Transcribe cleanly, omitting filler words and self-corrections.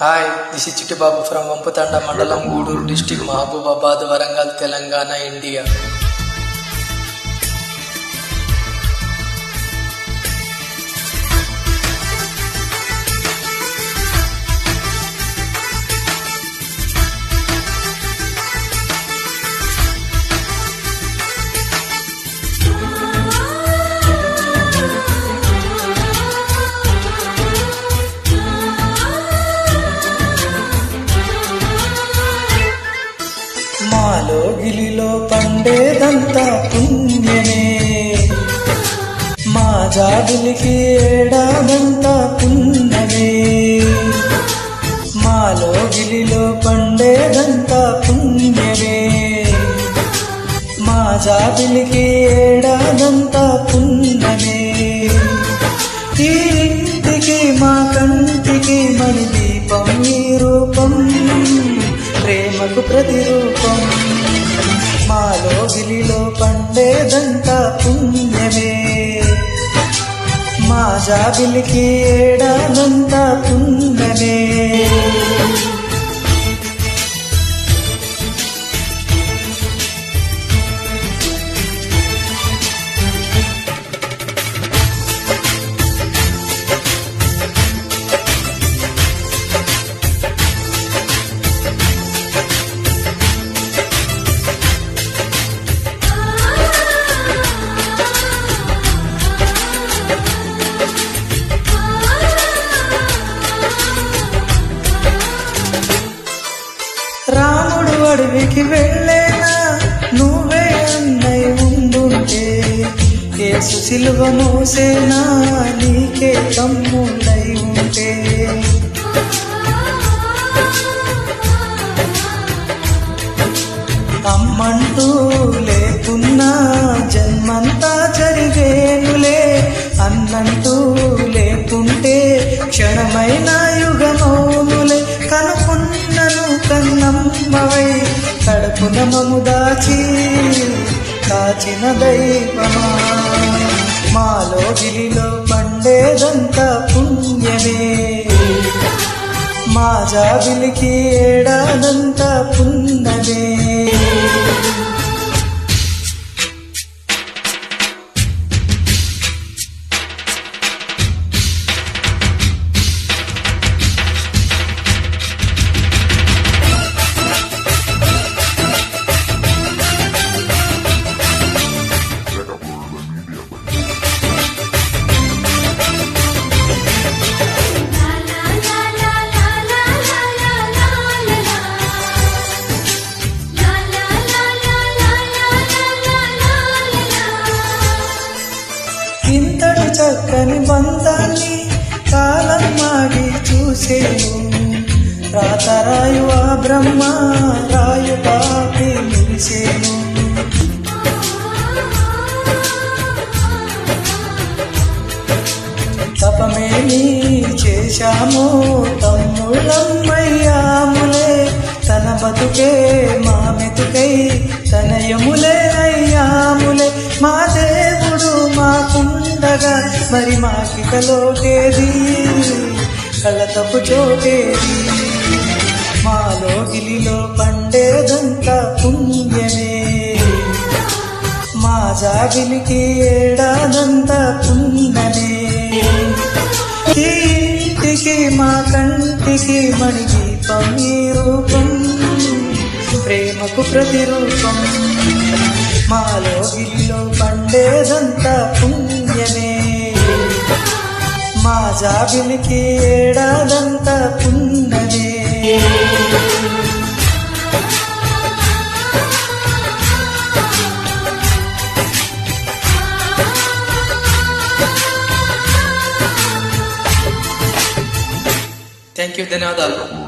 Hi, this is Chitti Babu from Vampatanda Mandalam, Guduru District, Mahabubabad, Warangal, Telangana, India. మాలో గిలిలో పండేదంతా పుణ్యమే, మా జాబిలికి ఏడాదంతా పుణ్యమే. మాలో గిలిలో పండేదంతా పుణ్యమే, మా జాబిలికి ఏడాదంతా పుణ్యమే. ఈ ఇంటికి మా కంటికి మణి దీపం ఈ రూపం, ప్రేమకు ప్రతిరూపం. మాలో గిలిలో పండేదంతా పుణ్యమే, మా జాబిలికి ఏడాదంతా పుణ్యమే. రాముడు అడవికి వెళ్ళేనా, నువ్వే అన్నై ఉండుంటే. యేసు సిలువ మోసేనా, నీకే తమ్ముడై ఉంటే. అమ్మంటూ లేకున్నా జన్మంతా జరిగేనులే, అన్నంటూ లేకుంటే క్షణమైన యుగమౌనులే. కనుకున్నను కన్నమ్మవై కడుపున మము దాచి కాచిన దైవమా. మాలో గిలిలో పండేదంతా పుణ్యమే, మా జాబిలికి ఏడాదంతా పుణ్యమే. ఇంతటి చక్కని బంధాన్ని కాలం మాడి చూసేను. రాతరాయు ఆ బ్రహ్మ రాయు పాపి మురిసేను. తపమేమి చేశామో తమ్ముళ్ళమ్మయ్యాములే, తన బతుకే మా మెతుకై తనయములే అయ్యాములే. మా దేవుడు మాకుండగా మరి మాకిటలోటేది, కలతపు చోటేది. మాలో గిలిలో పండేదంతా పుణ్యమే, మా జాబిలికి ఏడాదంతా పుణ్యమే. ఈ ఇంటికి మా కంటికి మణి దీపం ఈ రూపం, ప్రేమకు ప్రతిరూపం. మాలో గిలిలో పండేదంతా పుణ్యమే, మా జాబిలికి ఏడాదంతా పుణ్యమే. థ్యాంక్ యూ, ధన్యవాదాలు.